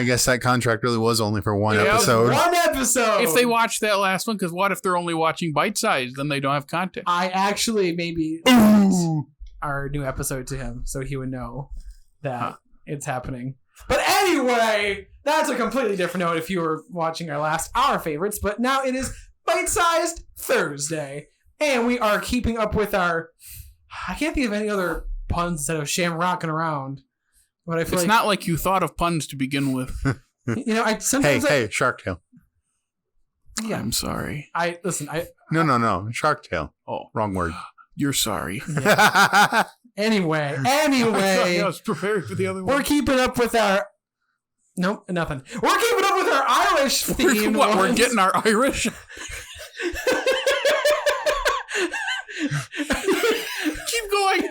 I guess that contract really was only for one episode. One episode. If they watch that last one, because what if they're only watching bite size? Then they don't have content. I actually maybe our new episode to him so he would know that it's happening. But anyway, that's a completely different note if you were watching our favorites. But now it is Bite-Sized Thursday. And we are keeping up with our... I can't think of any other puns instead of shamrocking around. But I feel it's not like you thought of puns to begin with. You know, Hey, Shark Tale. Yeah. I'm sorry. No. Shark Tale. Oh. Wrong word. You're sorry. Yeah. Anyway. I was prepared for the other one. We're keeping up with our... Nope, nothing. We're keeping up with our Irish theme. We're getting our Irish? Keep going.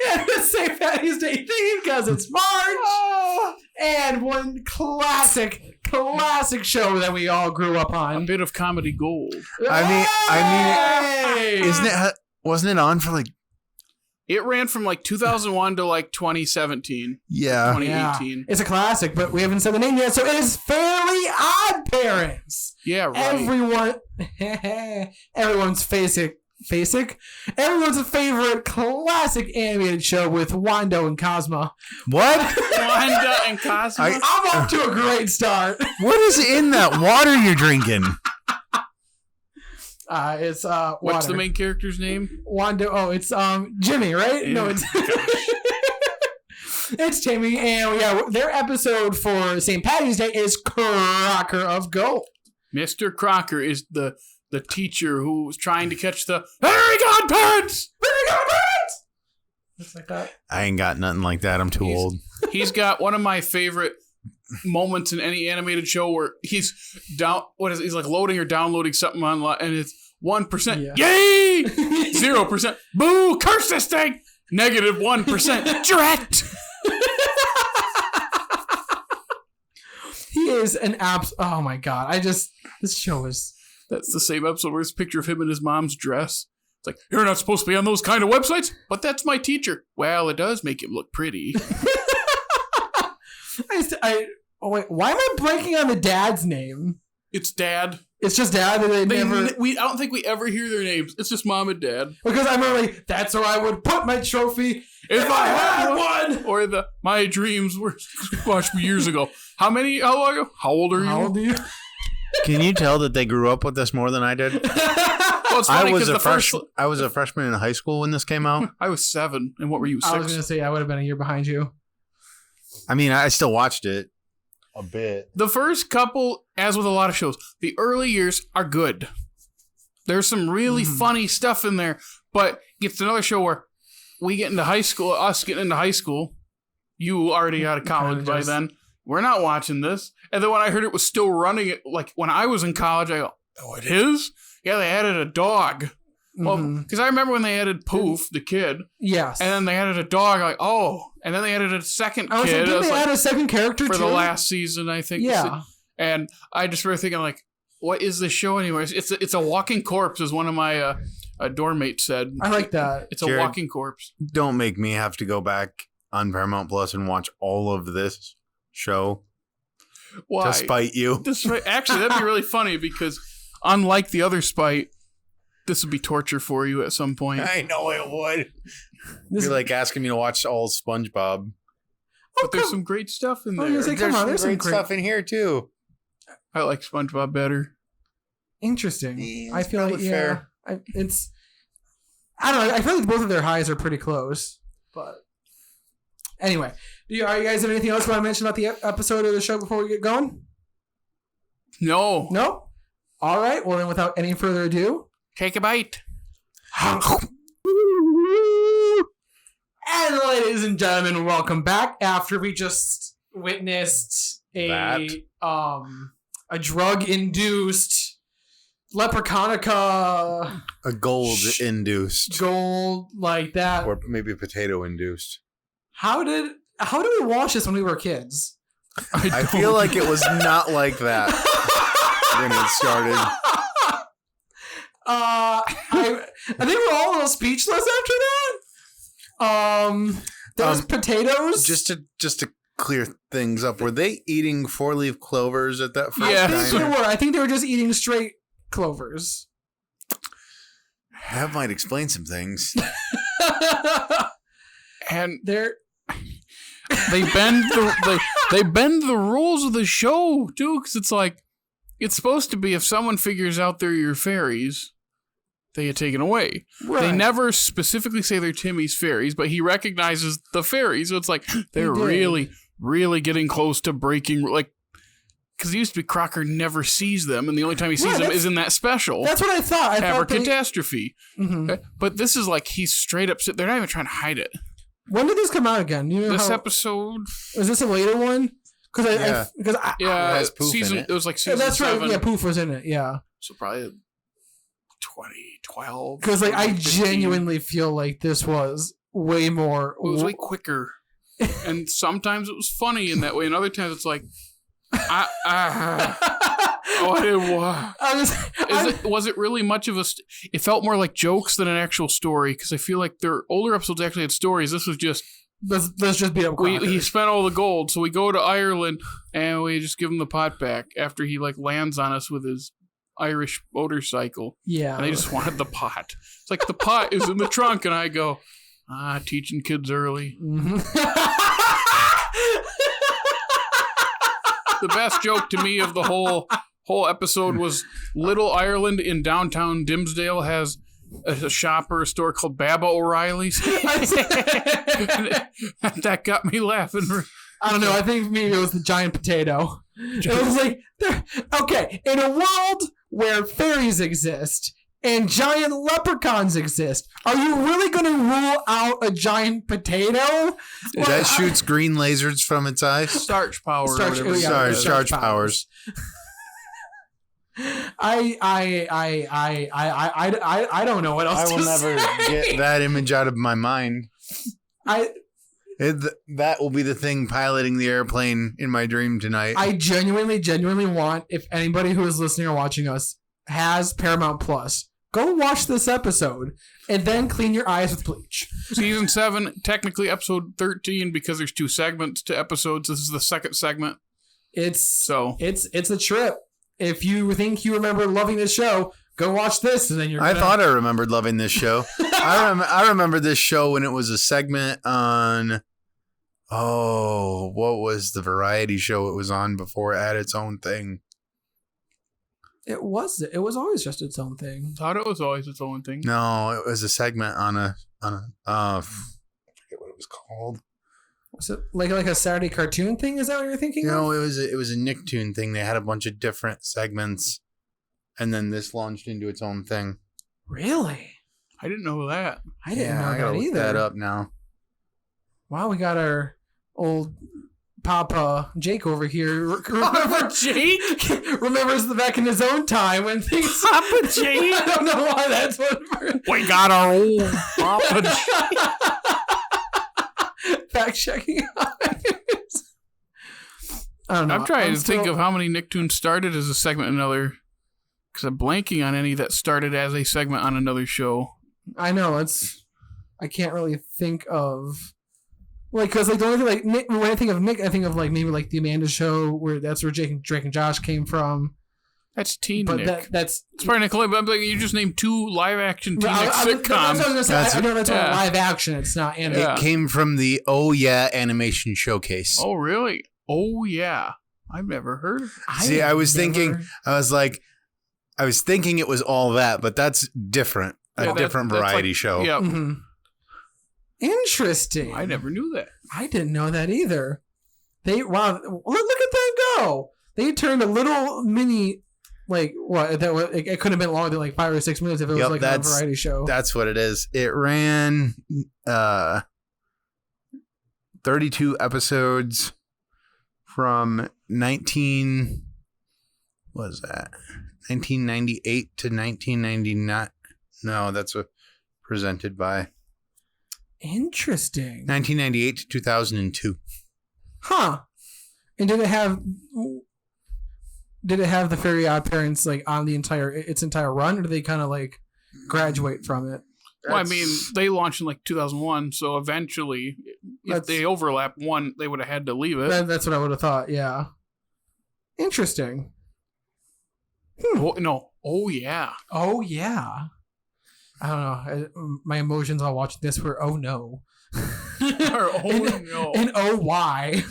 And it's St. Patty's Day theme because it's March. And one classic show that we all grew up on. A bit of comedy gold. I mean, wasn't it on for like... It ran from like 2001 to like 2017. Yeah. 2018. Yeah. It's a classic, but we haven't said the name yet, so it is Fairly Odd Parents. Yeah, right. Everyone's favorite classic animated show with Wando and Cosmo. What? Wanda and Cosmo? I'm off to a great start. What is in that water you're drinking? It's water. What's the main character's name? Wando. Oh, it's Jimmy, right? Yeah. No, it's it's Timmy, and yeah, their episode for St. Patty's Day is Crocker of Gold. Mr. Crocker is the teacher who was trying to catch the very godparents. Looks like that. I ain't got nothing like that. I'm too old. He's got one of my favorite moments in any animated show where he's he's like loading or downloading something online and it's 1%. Yay! 0%. Boo! Curse this thing! -1%. Drat! He is an oh my god. This show is... That's the same episode where it's a picture of him in his mom's dress. It's like, you're not supposed to be on those kind of websites, but that's my teacher. Well, it does make him look pretty. Wait, why am I blanking on the dad's name? It's Dad. It's just Dad. And I don't think we ever hear their names. It's just Mom and Dad. Because I remember, that's where I would put my trophy if I had one. Or my dreams were squashed years ago. How long ago? How old are you? How old are you? Can you tell that they grew up with this more than I did? Well, it's funny I was a freshman in high school when this came out. I was 7. And what were you, 6? I was going to say I would have been a year behind you. I mean, I still watched it a bit. The first couple, as with a lot of shows, the early years are good. There's some really funny stuff in there, but it's another show where we get into high school, us getting into high school, you already out of college by then, we're not watching this. And then when I heard it was still running, like when I was in college, I go, oh, it is? Yeah, they added a dog. Well, because I remember when they added Poof, the kid. Yes. And then they added a dog, like, oh. And then they added a second kid. Did they add a second character for too? the last season, I think. Yeah. And I just remember thinking, like, what is this show anymore? It's a walking corpse, as one of my dorm mates said. I like that. It's Jared, a walking corpse. Don't make me have to go back on Paramount Plus and watch all of this show. Why? To spite you. Actually, that'd be really funny because unlike the other spite, this would be torture for you at some point. I know it would. You're like asking me to watch all SpongeBob. But there's some great stuff in there. There's some great stuff in here too. I like SpongeBob better. Interesting. Yeah, I feel like fair. I don't know. I feel like both of their highs are pretty close. But anyway, are you guys have anything else you want to mention about the episode of the show before we get going? No. No? All right. Well, then without any further ado, take a bite. And ladies and gentlemen, welcome back after we just witnessed a drug-induced leprechaunica. A gold-induced. Gold like that. Or maybe potato-induced. How did we watch this when we were kids? I feel like it was not like that when it started. I think we're all a little speechless after that. There was potatoes. Just to clear things up. Were they eating 4-leaf clovers at that first Yeah. I think they time? were. I think they were just eating straight clovers. That might explain some things. And They're they bend they bend the rules of the show too, because it's like it's supposed to be if someone figures out they're your fairies, they get taken away. right. They never specifically say they're Timmy's fairies, but he recognizes the fairies, so it's like they're He did. really, really getting close to breaking. Like, because it used to be Crocker never sees them, and the only time he sees them that's- is in that special. That's what I thought. I thought they, Catastrophe. Mhm. But this is like he's straight up. They're not even trying to hide it. When did this come out again? You know This how, episode, was this a later one? Because Yeah. yeah, has Poof in season. it. It was like Yeah, season that's 7. right. Yeah, Poof was in it. Yeah, So probably 2012. because like I 15. genuinely feel like this was way more. It was way quicker, and sometimes it was funny in that way, and other times it's like, what it was. Was it really much of a? It felt more like jokes than an actual story, because I feel like their older episodes actually had stories. This was just let's just beat up Crocker. he spent all the gold, so we go to Ireland and we just give him the pot back after he like lands on us with his Irish motorcycle. Yeah, And they just wanted the pot. It's like the pot is in the trunk, and I go, teaching kids early. Mhm. The best joke to me of the whole episode was Little Ireland in downtown Dimsdale has a shop or a store called Baba O'Reilly's. That got me laughing. I don't know. I think maybe it was the giant potato. It was like, okay, in a world where fairies exist and giant leprechauns exist, are you really going to rule out a giant potato? That shoots green lasers from its eyes. Starch power. Starch- or whatever. yeah. Starch powers. I don't know what else I will to never say. get that image out of my mind. I That will be the thing piloting the airplane in my dream tonight. genuinely want, if anybody who is listening or watching us has Paramount Plus, go watch this episode and then clean your eyes with bleach. Season 7, technically episode 13, because there's 2 segments to episodes. This is the second segment. It's a trip. If you think you remember loving this show, go watch this, and then you're. I thought I remembered loving this show. I remember this show when it was a segment on. Oh, what was the variety show it was on before it had its own thing? It was always just its own thing. Thought it was always its own thing. No, it was a segment on a I forget what it was called. Was it like a Saturday cartoon thing? Is that what you're thinking? No, of? it was a Nicktoon thing. They had a bunch of different segments, and then this launched into its own thing. Really? I didn't know that. I didn't know I gotta that look either. that up now. Wow, we got our old Papa Jake over here. Papa Jake? Remembers back in his own time when things. Papa Jake? I don't know why that's what. We got our old Papa Jake. Fact checking. I don't know. I'm trying to think of how many Nicktoons started as a segment in another, because I'm blanking on any that started as a segment on another show. I know I can't really think of. Like, because like the only thing, like Nick, when I think of Nick, I think of like maybe like the Amanda Show, where that's where Drake and Josh came from. That's Teen But Nick. that's It's probably Nickelodeon, but I'm like, you just named 2 live-action Teen Nick That's what I sitcoms. was gonna say. That's- I know that's yeah. live action. It's not animated. Yeah. It came from the Oh Yeah animation showcase. Oh, really? Oh, yeah. I've never heard of it. See, I was thinking it was all that, but that's different. Yeah, A different that's variety like- show. Yeah. Mm-hmm. Interesting. I never knew that. I didn't know that either. Look at them go. They turned a little mini, like what? That was, it could have been longer than like 5 or 6 minutes if it was Yep, like a variety show. That's what it is. It ran 32 episodes from 1998 to 1999. No, that's what presented by Interesting. 1998 to 2002. Huh. And did it have the Fairy OddParents like on its entire run, or did they kind of like graduate from it? Well, I mean, they launched in like 2001, so eventually if they overlap one, they would have had to leave it. That's what I would have thought. Yeah. Interesting. Oh, no. Oh, yeah. Oh, yeah. I don't know. My emotions while watching this were, oh, no. No. And oh, why?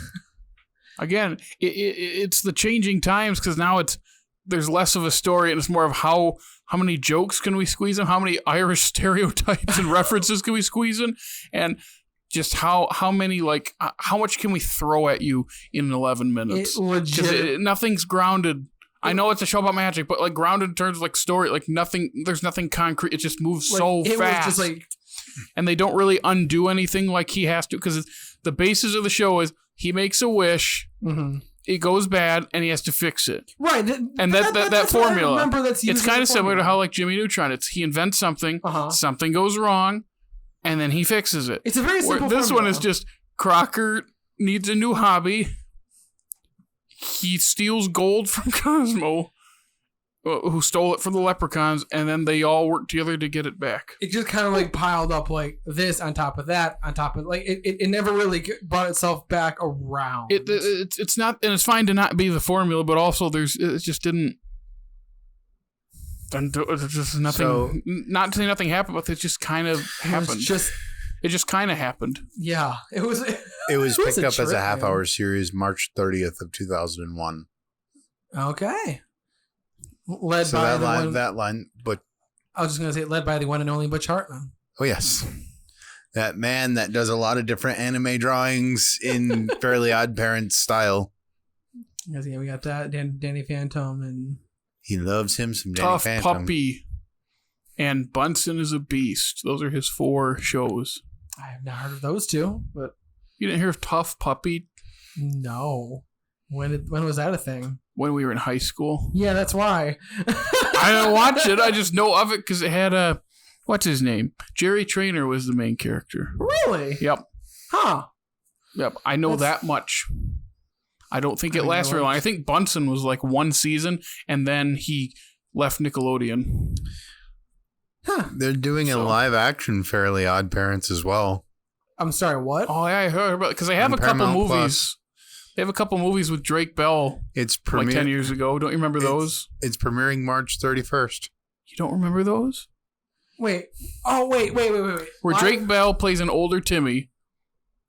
Again, it's the changing times because now there's less of a story and it's more of how many jokes can we squeeze in, how many Irish stereotypes and references can we squeeze in, and just how many, like, how much can we throw at you in 11 minutes? Nothing's grounded. I know it's a show about magic, but like grounded in terms of like story, like there's nothing concrete. It just moves so fast. Was just like, and they don't really undo anything like he has to, because the basis of the show is he makes a wish, it goes bad, and he has to fix it. Right. That formula. It's kind of similar to how like Jimmy Neutron. He invents something, something goes wrong, and then he fixes it. It's a very simple This formula. one is just Crocker needs a new hobby. He steals gold from Cosmo, who stole it from the leprechauns, and then they all work together to get it back. It just kind of like piled up like this on top of that on top of like it never really brought itself back around. It's not, and it's fine to not be the formula, but also it just didn't. It's just nothing. So, not to say nothing happened, but it just kind of happened. It just kind of happened. Yeah, it was. It was picked up as a half-hour series, March 30th of 2001. Okay. Led by that line, but I was just gonna say led by the one and only Butch Hartman. Oh yes, that man that does a lot of different anime drawings in Fairly OddParents style. Yeah, we got that Danny Phantom, and he loves him some Danny Tough Phantom. Puppy, and Bunsen is a Beast. Those are his 4 shows. I have not heard of those two, but you didn't hear of Tough Puppy? No. When was that a thing? When we were in high school. Yeah, that's why. I didn't watch it. I just know of it because it had what's his name? Jerry Traynor was the main character. Really? Yep. Huh. Yep. I know that much. I don't think it lasts very long. I think Bunsen was like 1 season, and then he left Nickelodeon. Huh. They're doing a live-action Fairly OddParents as well. I'm sorry, what? Oh, yeah, I heard about it because they have a couple movies. Plus. They have a couple movies with Drake Bell. It's like 10 years ago. Don't you remember those? It's premiering March 31st. You don't remember those? Wait. Oh, wait. Where Drake Bell plays an older Timmy.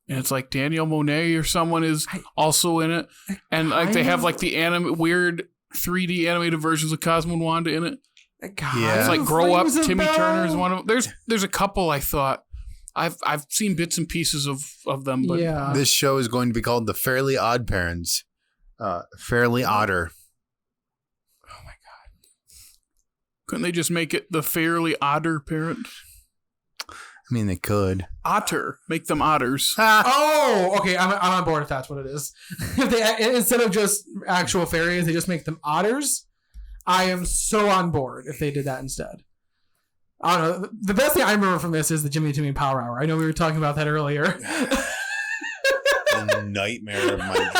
And it's like Danielle Monet or someone is also in it. And like they have like the weird 3D animated versions of Cosmo and Wanda in it. Yeah. It's like Grow Up. Timmy Turner is one of them. There's a couple I thought. I've seen bits and pieces of them, but this show is going to be called The Fairly OddParents. Fairly Odder. Oh my god! Couldn't they just make it The Fairly Odder Parent? I mean, they could. Otter, make them otters. Oh, okay. I'm on board if that's what it is. If they instead of just actual fairies, they just make them otters. I am so on board if they did that instead. I don't know. The best thing I remember from this is the Jimmy Timmy Power Hour. I know we were talking about that earlier. The nightmare of my...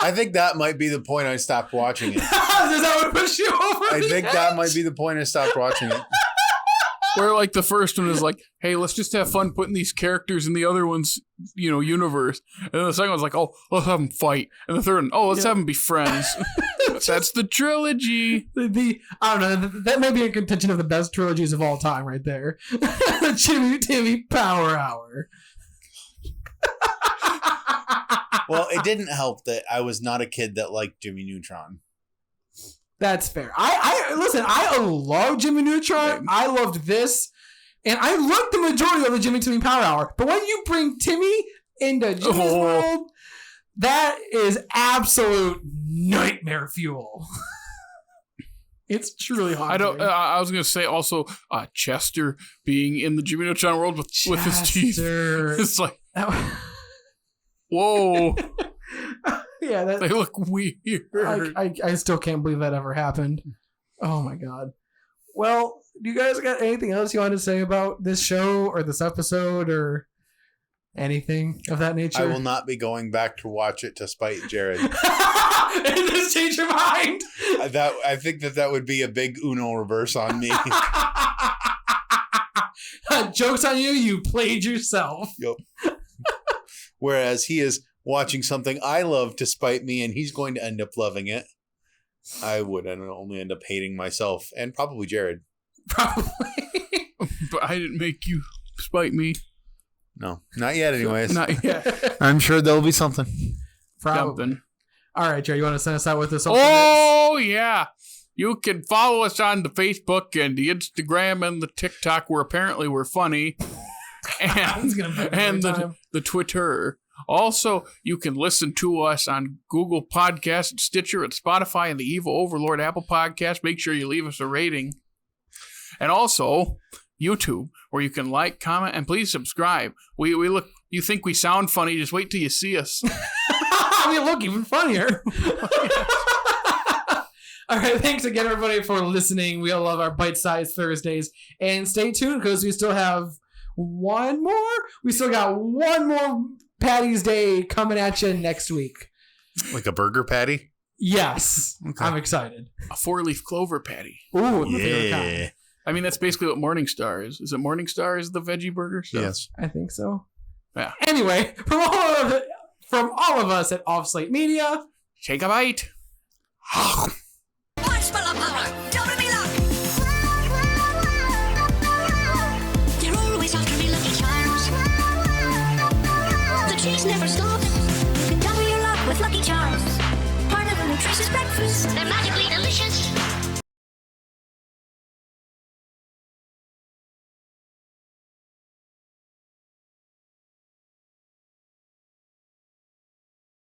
I think that might be the point I stopped watching it. Does that what push you over? I think that might be the point I stopped watching it. Where like the first one is like, hey, let's just have fun putting these characters in the other one's, universe. And then the second one's like, oh, let's have them fight. And the third one, oh, let's have them be friends. That's the trilogy. I don't know. That may be a contention of the best trilogies of all time right there. The Jimmy Timmy Power Hour. Well, it didn't help that I was not a kid that liked Jimmy Neutron. That's fair. I listen, I love Jimmy Neutron. I loved this. And I loved the majority of the Jimmy Timmy Power Hour. But when you bring Timmy into Jimmy's world, that is absolute nightmare fuel. It's truly haunting. I was gonna say also Chester being in the Jimmy Neutron world with his teeth. It's like, whoa. Yeah, they look weird. I still can't believe that ever happened. Oh my god. Well, do you guys got anything else you want to say about this show or this episode or anything of that nature? I will not be going back to watch it to spite Jared. And just change your mind. I think that would be a big Uno reverse on me. Joke's on you. You played yourself. Yep. whereas he is watching something I love to spite me, and he's going to end up loving it. I would only end up hating myself and probably Jared. Probably. But I didn't make you spite me. No, not yet anyways. Not yet. I'm sure there'll be something. Probably. Something. All right, Jared, you want to send us out with this? Oh, yeah. You can follow us on the Facebook and the Instagram and the TikTok, where apparently we're funny. And the Twitter. Also, you can listen to us on Google Podcasts, and Stitcher, and Spotify, and the Evil Overlord Apple Podcast. Make sure you leave us a rating. And also, YouTube, where you can like, comment, and please subscribe. We look. You think we sound funny? Just wait till you see us. We look even funnier. All right, thanks again, everybody, for listening. We all love our bite-sized Thursdays. And stay tuned, because we still have one more. We still got one more Patty's Day coming at you next week. Like a burger patty? Yes. Okay. I'm excited. A 4-leaf clover patty. Ooh, Yeah. I mean, that's basically what Morningstar is. Is it Morningstar is the veggie burger stuff? Yes. I think so. Yeah. Anyway, from all of us at Off Slate Media, take a bite. One spell of power, double me luck. They're always after me, Lucky Charms. The trees never stop.